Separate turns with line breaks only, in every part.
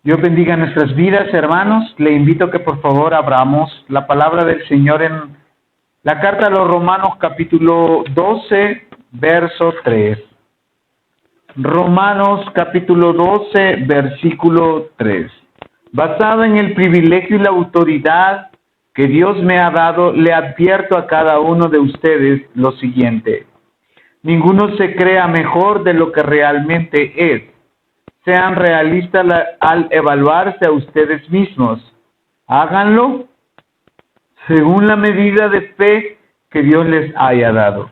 Dios bendiga nuestras vidas, hermanos. Le invito a que por favor abramos la palabra del Señor en la carta a los Romanos capítulo 12, verso 3. Romanos capítulo 12, versículo 3. Basado en el privilegio y la autoridad que Dios me ha dado, le advierto a cada uno de ustedes lo siguiente. Ninguno se crea mejor de lo que realmente es. Sean realistas al evaluarse a ustedes mismos. Háganlo según la medida de fe que Dios les haya dado.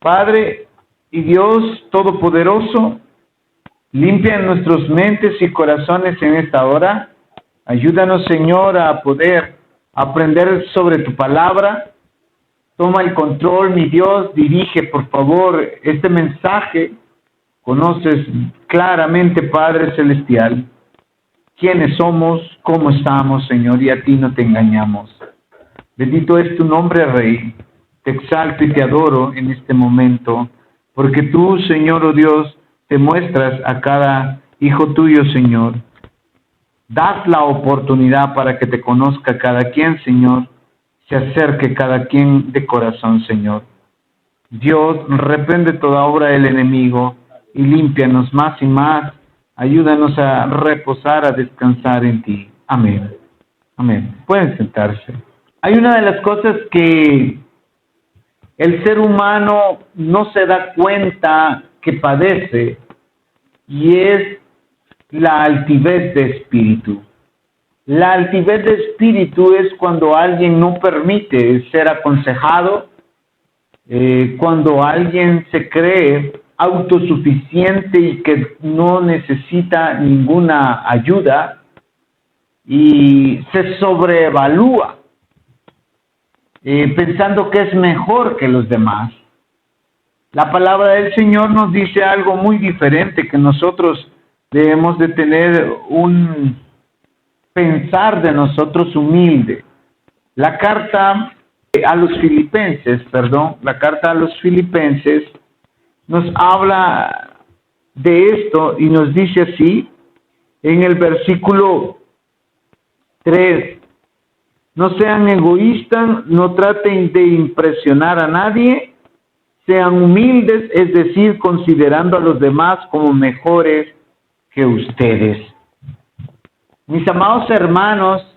Padre y Dios Todopoderoso, limpia nuestras mentes y corazones en esta hora. Ayúdanos, Señor, a poder aprender sobre tu palabra. Toma el control, mi Dios, dirige, por favor, este mensaje. Conoces claramente, Padre Celestial, quiénes somos, cómo estamos, Señor, y a ti no te engañamos. Bendito es tu nombre, Rey. Te exalto y te adoro en este momento, porque tú, Señor, oh Dios, te muestras a cada hijo tuyo, Señor. Das la oportunidad para que te conozca cada quien, Señor, se acerque cada quien de corazón, Señor. Dios, reprende toda obra del enemigo y límpianos más y más. Ayúdanos a reposar, a descansar en ti. Amén. Amén. Pueden sentarse. Hay una de las cosas que el ser humano no se da cuenta que padece y es la altivez de espíritu. La altivez de espíritu es cuando alguien no permite ser aconsejado, cuando alguien se cree autosuficiente y que no necesita ninguna ayuda y se sobreevalúa, pensando que es mejor que los demás. La palabra del Señor nos dice algo muy diferente, que nosotros debemos de tener un pensar de nosotros humilde. La carta a los filipenses nos habla de esto y nos dice así en el versículo 3. No sean egoístas, no traten de impresionar a nadie, sean humildes, es decir, considerando a los demás como mejores que ustedes. Mis amados hermanos,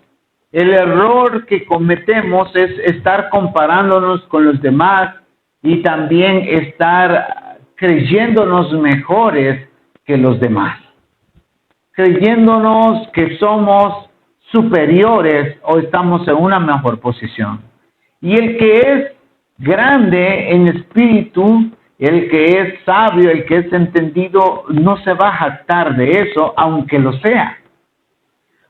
el error que cometemos es estar comparándonos con los demás y también estar creyéndonos mejores que los demás, creyéndonos que somos superiores o estamos en una mejor posición. Y el que es grande en espíritu, el que es sabio, el que es entendido, no se va a jactar de eso, aunque lo sea.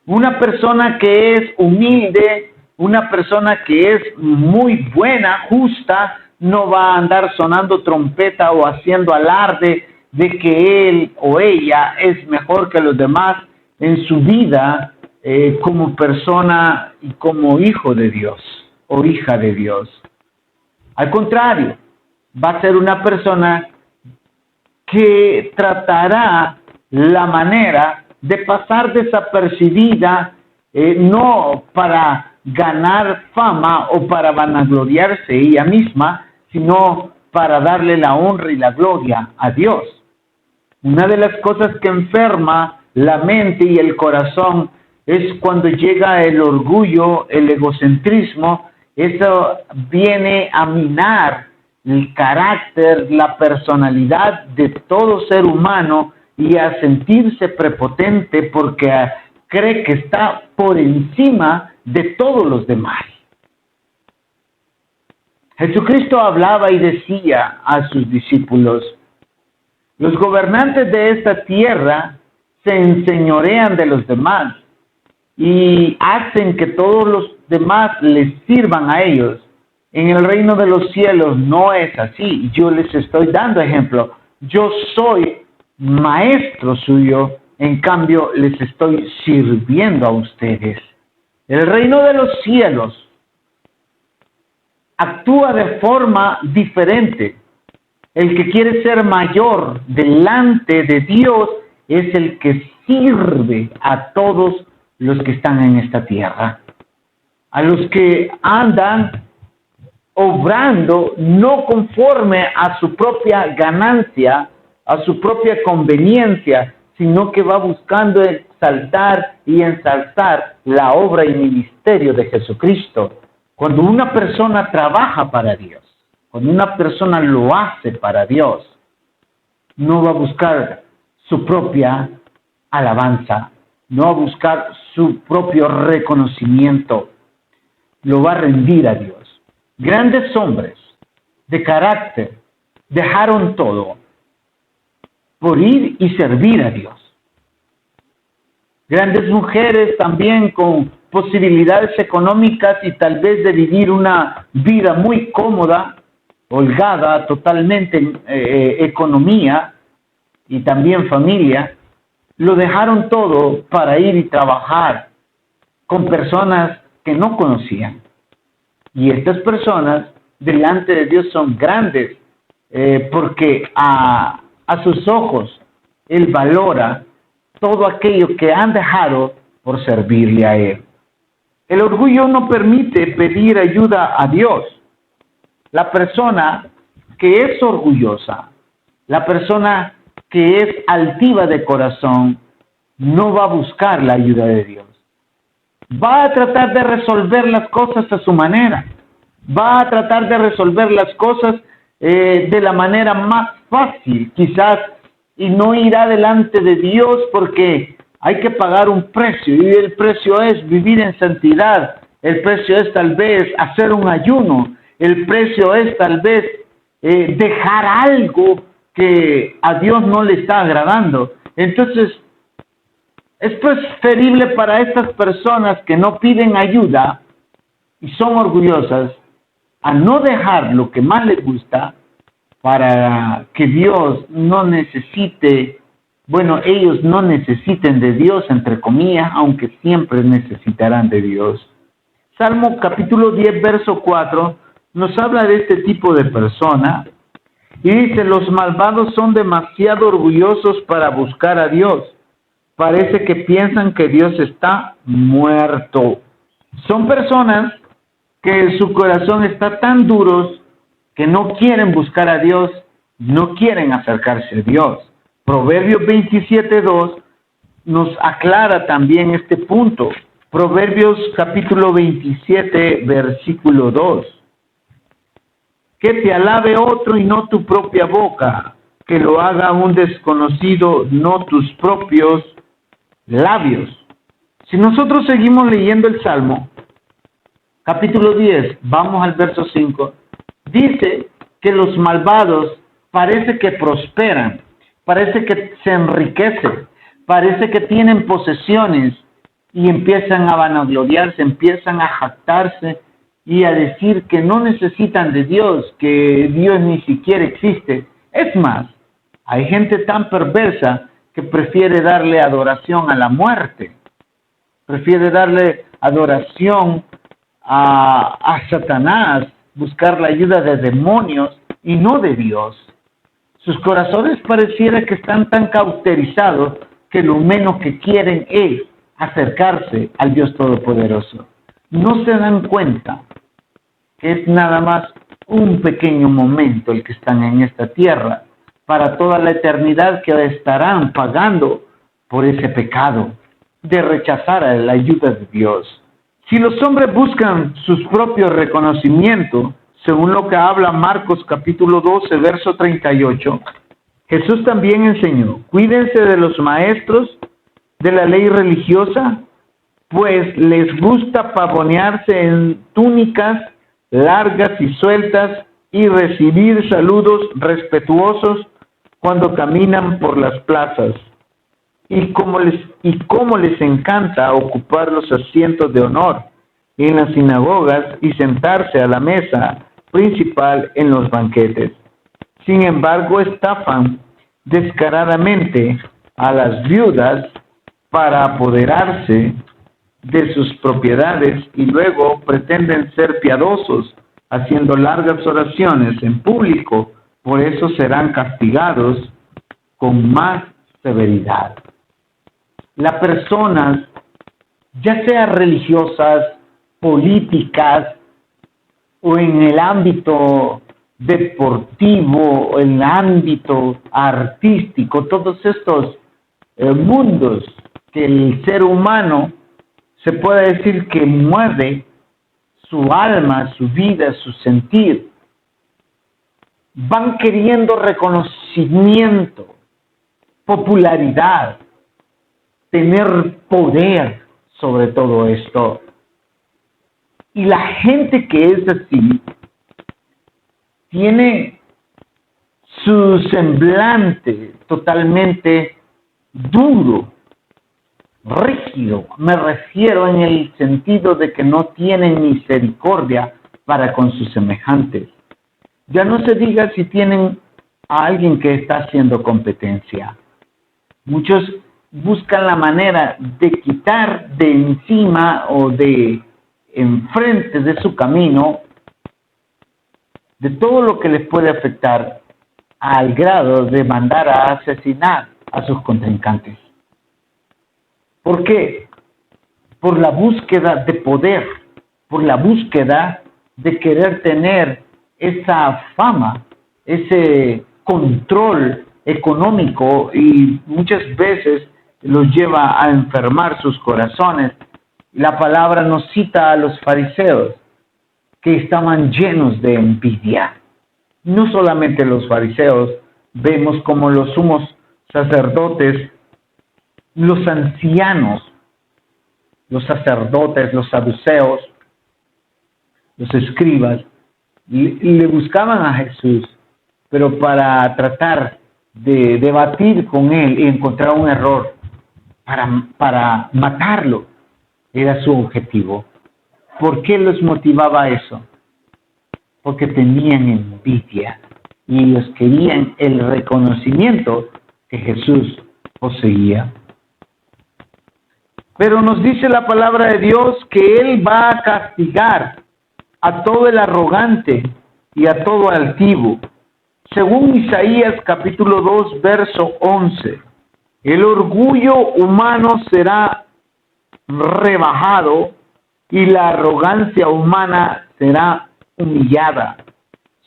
Una persona que es humilde, una persona que es muy buena, justa, no va a andar sonando trompeta o haciendo alarde de que él o ella es mejor que los demás en su vida como persona y como hijo de Dios o hija de Dios. Al contrario, va a ser una persona que tratará la manera de pasar desapercibida, no para ganar fama o para vanagloriarse ella misma, sino para darle la honra y la gloria a Dios. Una de las cosas que enferma la mente y el corazón es cuando llega el orgullo, el egocentrismo. Eso viene a minar el carácter, la personalidad de todo ser humano y a sentirse prepotente porque cree que está por encima de todos los demás. Jesucristo hablaba y decía a sus discípulos: los gobernantes de esta tierra se enseñorean de los demás y hacen que todos los demás les sirvan a ellos. En el reino de los cielos no es así. Yo les estoy dando ejemplo. Yo soy maestro suyo, en cambio les estoy sirviendo a ustedes. El reino de los cielos actúa de forma diferente. El que quiere ser mayor delante de Dios es el que sirve a todos los que están en esta tierra, a los que andan obrando no conforme a su propia ganancia, a su propia conveniencia, sino que va buscando exaltar y ensalzar la obra y ministerio de Jesucristo. Cuando una persona trabaja para Dios, cuando una persona lo hace para Dios, no va a buscar su propia alabanza, no va a buscar su propio reconocimiento, lo va a rendir a Dios. Grandes hombres de carácter dejaron todo por ir y servir a Dios. Grandes mujeres también con posibilidades económicas y tal vez de vivir una vida muy cómoda, holgada, totalmente en economía y también familia, lo dejaron todo para ir y trabajar con personas que no conocían. Y estas personas delante de Dios son grandes porque a sus ojos Él valora todo aquello que han dejado por servirle a Él. El orgullo no permite pedir ayuda a Dios. La persona que es orgullosa, la persona que es altiva de corazón, no va a buscar la ayuda de Dios. Va a tratar de resolver las cosas a su manera. Va a tratar de resolver las cosas de la manera más fácil, quizás, y no irá delante de Dios porque hay que pagar un precio, y el precio es vivir en santidad, el precio es tal vez hacer un ayuno, el precio es tal vez dejar algo que a Dios no le está agradando. Entonces, es preferible para estas personas que no piden ayuda y son orgullosas a no dejar lo que más les gusta para que Dios no necesite, bueno, ellos no necesiten de Dios, entre comillas, aunque siempre necesitarán de Dios. Salmo capítulo 10, verso 4, nos habla de este tipo de persona y dice: los malvados son demasiado orgullosos para buscar a Dios. Parece que piensan que Dios está muerto. Son personas que su corazón está tan duros que no quieren buscar a Dios, no quieren acercarse a Dios. Proverbios 27:2 nos aclara también este punto. Proverbios capítulo 27, versículo 2. Que te alabe otro y no tu propia boca, que lo haga un desconocido, no tus propios labios. Si nosotros seguimos leyendo el Salmo, capítulo 10, vamos al verso 5, dice que los malvados parece que prosperan, parece que se enriquecen, parece que tienen posesiones y empiezan a vanagloriarse, empiezan a jactarse y a decir que no necesitan de Dios, que Dios ni siquiera existe. Es más, hay gente tan perversa que prefiere darle adoración a la muerte, prefiere darle adoración a Satanás, buscar la ayuda de demonios y no de Dios. Sus corazones pareciera que están tan cauterizados que lo menos que quieren es acercarse al Dios Todopoderoso. No se dan cuenta que es nada más un pequeño momento el que están en esta tierra, para toda la eternidad que estarán pagando por ese pecado de rechazar a la ayuda de Dios. Si los hombres buscan sus propios reconocimientos, según lo que habla Marcos capítulo 12, verso 38, Jesús también enseñó: cuídense de los maestros de la ley religiosa, pues les gusta pavonearse en túnicas largas y sueltas y recibir saludos respetuosos cuando caminan por las plazas. Y cómo les encanta ocupar los asientos de honor en las sinagogas y sentarse a la mesa principal en los banquetes. Sin embargo, estafan descaradamente a las viudas para apoderarse de sus propiedades y luego pretenden ser piadosos, haciendo largas oraciones en público. Por eso serán castigados con más severidad. Las personas, ya sea religiosas, políticas o en el ámbito deportivo o en el ámbito artístico, todos estos mundos que el ser humano se puede decir que mueve su alma, su vida, su sentir, van queriendo reconocimiento, popularidad, tener poder sobre todo esto. Y la gente que es así tiene su semblante totalmente duro, rígido. Me refiero en el sentido de que no tienen misericordia para con sus semejantes. Ya no se diga si tienen a alguien que está haciendo competencia. Muchos buscan la manera de quitar de encima o de enfrente de su camino de todo lo que les puede afectar al grado de mandar a asesinar a sus contrincantes. ¿Por qué? Por la búsqueda de poder, por la búsqueda de querer tener esa fama, ese control económico, y muchas veces los lleva a enfermar sus corazones. La palabra nos cita a los fariseos, que estaban llenos de envidia. No solamente los fariseos, vemos como los sumos sacerdotes, los ancianos, los sacerdotes, los saduceos, los escribas, le buscaban a Jesús, pero para tratar de debatir con él y encontrar un error, para matarlo, era su objetivo. ¿Por qué los motivaba eso? Porque tenían envidia y ellos querían el reconocimiento que Jesús poseía. Pero nos dice la palabra de Dios que Él va a castigar a todo el arrogante y a todo altivo. Según Isaías capítulo 2, verso 11, el orgullo humano será rebajado y la arrogancia humana será humillada.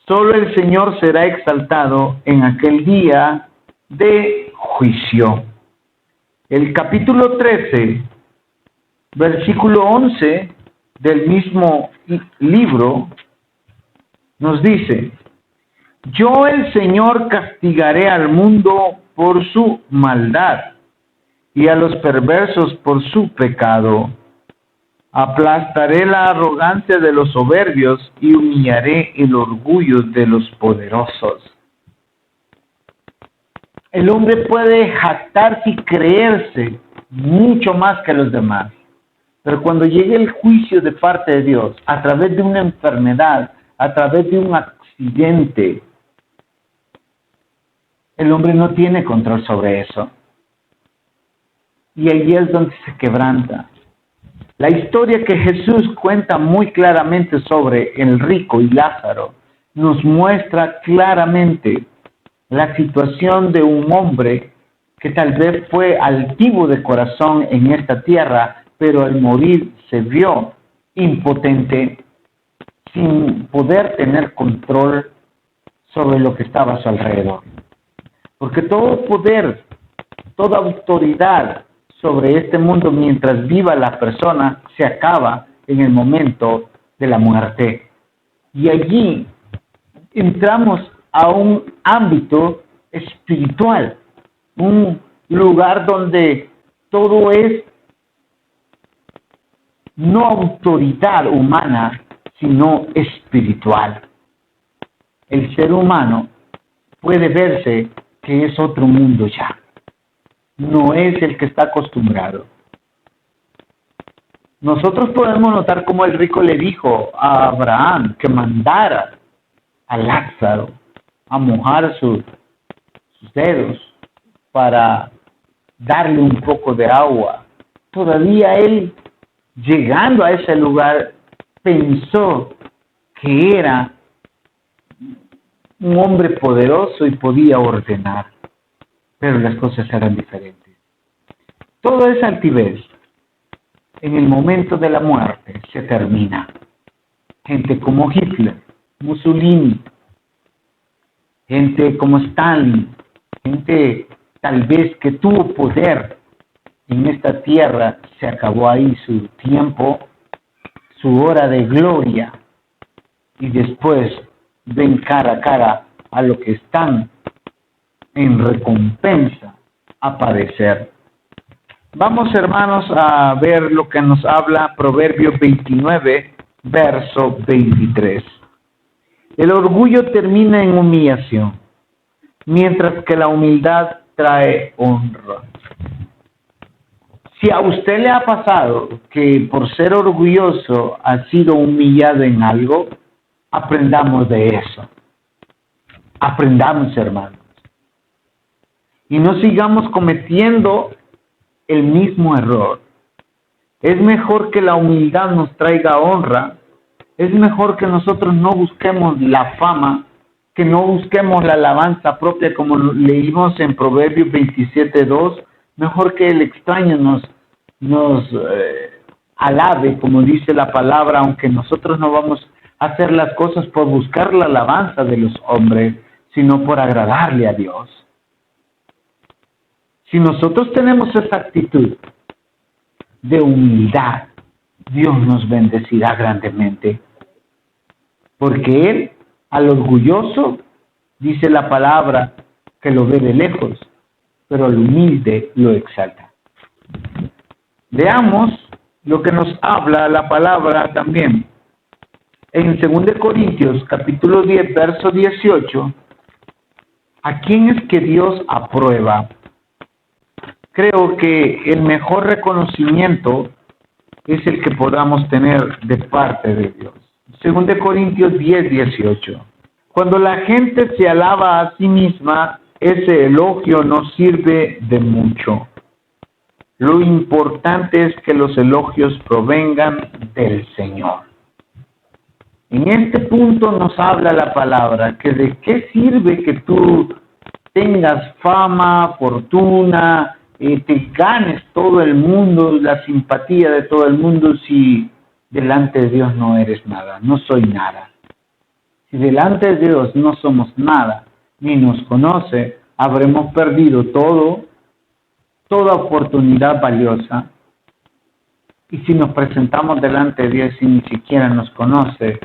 Solo el Señor será exaltado en aquel día de juicio. El capítulo 13, versículo 11 del mismo libro nos dice: yo el Señor castigaré al mundo por su maldad y a los perversos por su pecado. Aplastaré la arrogancia de los soberbios y humillaré el orgullo de los poderosos. El hombre puede jactarse y creerse mucho más que los demás, pero cuando llegue el juicio de parte de Dios, a través de una enfermedad, a través de un accidente, el hombre no tiene control sobre eso. Y ahí es donde se quebranta. La historia que Jesús cuenta muy claramente sobre el rico y Lázaro nos muestra claramente la situación de un hombre que tal vez fue altivo de corazón en esta tierra, pero al morir se vio impotente, sin poder tener control sobre lo que estaba a su alrededor. Porque todo poder, toda autoridad sobre este mundo mientras viva la persona se acaba en el momento de la muerte. Y allí entramos a un ámbito espiritual, un lugar donde todo es no autoridad humana, sino espiritual. El ser humano puede verse que es otro mundo ya. No es el que está acostumbrado. Nosotros podemos notar cómo el rico le dijo a Abraham que mandara a Lázaro a mojar sus dedos para darle un poco de agua. Todavía él, llegando a ese lugar, pensó que era un hombre poderoso y podía ordenar. pero las cosas eran diferentes. Toda esa altivez, en el momento de la muerte, se termina. Gente como Hitler, Mussolini, gente como Stalin, gente tal vez que tuvo poder en esta tierra, se acabó ahí su tiempo, su hora de gloria, y después ven cara a cara a lo que están en recompensa a padecer. Vamos, hermanos, a ver lo que nos habla Proverbios 29, verso 23. El orgullo termina en humillación, mientras que la humildad trae honra. Si a usted le ha pasado que por ser orgulloso ha sido humillado en algo, aprendamos de eso. Aprendamos, hermanos. Y no sigamos cometiendo el mismo error. Es mejor que la humildad nos traiga honra. Es mejor que nosotros no busquemos la fama, que no busquemos la alabanza propia, como leímos en Proverbios 27:2. Mejor que el extraño nos alabe, como dice la palabra, aunque nosotros no vamos a hacer las cosas por buscar la alabanza de los hombres, sino por agradarle a Dios. Si nosotros tenemos esa actitud de humildad, Dios nos bendecirá grandemente. Porque Él, al orgulloso, dice la palabra que lo ve de lejos, pero al humilde lo exalta. Veamos lo que nos habla la palabra también. En 2 Corintios, capítulo 10, verso 18, ¿a quién es que Dios aprueba? Creo que el mejor reconocimiento es el que podamos tener de parte de Dios. 2 Corintios 10, 18. Cuando la gente se alaba a sí misma, ese elogio no sirve de mucho. Lo importante es que los elogios provengan del Señor. En este punto nos habla la palabra, que de qué sirve que tú tengas fama, fortuna, te ganes todo el mundo, la simpatía de todo el mundo, si delante de Dios no eres nada, no soy nada. Si delante de Dios no somos nada, ni nos conoce, habremos perdido toda oportunidad valiosa. Y si nos presentamos delante de Dios y ni siquiera nos conoce,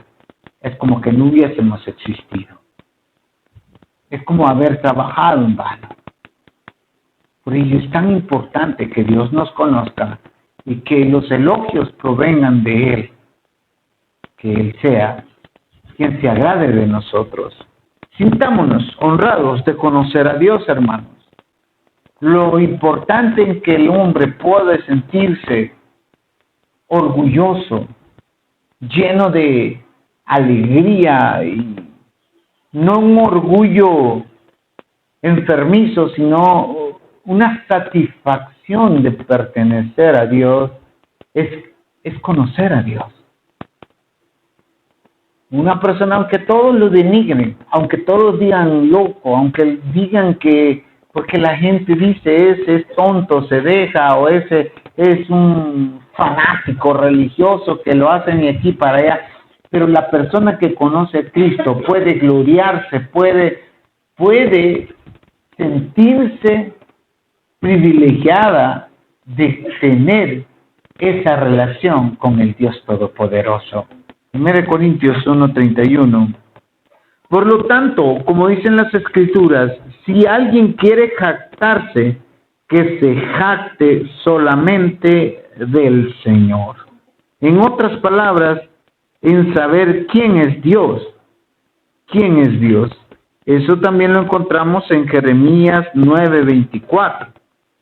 es como que no hubiésemos existido. Es como haber trabajado en vano. Por ello es tan importante que Dios nos conozca y que los elogios provengan de Él. Que Él sea quien se agrade de nosotros. Sintámonos honrados de conocer a Dios, hermanos. Lo importante es que el hombre pueda sentirse orgulloso, lleno de alegría, y no un orgullo enfermizo, sino una satisfacción de pertenecer a Dios, es conocer a Dios. Una persona, aunque todos lo denigren, aunque todos digan loco, aunque digan que porque la gente dice ese es tonto, se deja, o ese es un fanático religioso que lo hacen de aquí para allá, pero la persona que conoce a Cristo puede gloriarse, puede sentirse privilegiada de tener esa relación con el Dios Todopoderoso. 1 Corintios 1:31. Por lo tanto, como dicen las Escrituras, si alguien quiere jactarse, que se jacte solamente del Señor. En otras palabras, en saber quién es Dios. ¿Quién es Dios? Eso también lo encontramos en Jeremías 9:24.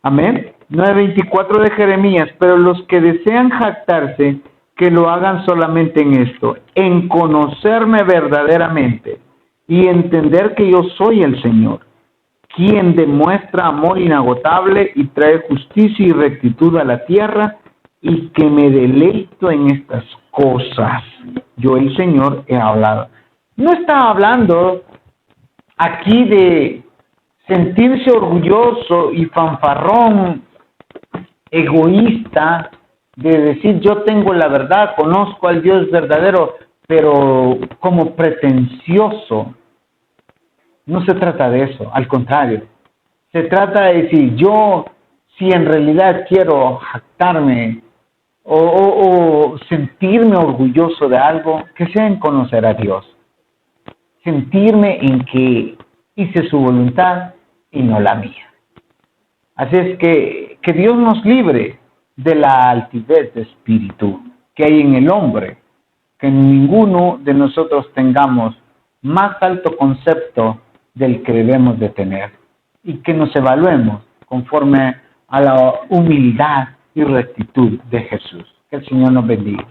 Amén. 9:24 de Jeremías. Pero los que desean jactarse, que lo hagan solamente en esto, en conocerme verdaderamente y entender que yo soy el Señor, quien demuestra amor inagotable y trae justicia y rectitud a la tierra, y que me deleito en estas cosas. Yo, el Señor, he hablado. No está hablando aquí de sentirse orgulloso y fanfarrón, egoísta, de decir yo tengo la verdad, conozco al Dios verdadero, pero como pretencioso. No se trata de eso, al contrario. Se trata de decir, yo si en realidad quiero jactarme o sentirme orgulloso de algo, que sea en conocer a Dios. Sentirme en que hice su voluntad y no la mía. Así es que Dios nos libre de la altivez de espíritu que hay en el hombre, que ninguno de nosotros tengamos más alto concepto del que debemos de tener y que nos evaluemos conforme a la humildad y rectitud de Jesús. Que el Señor nos bendiga.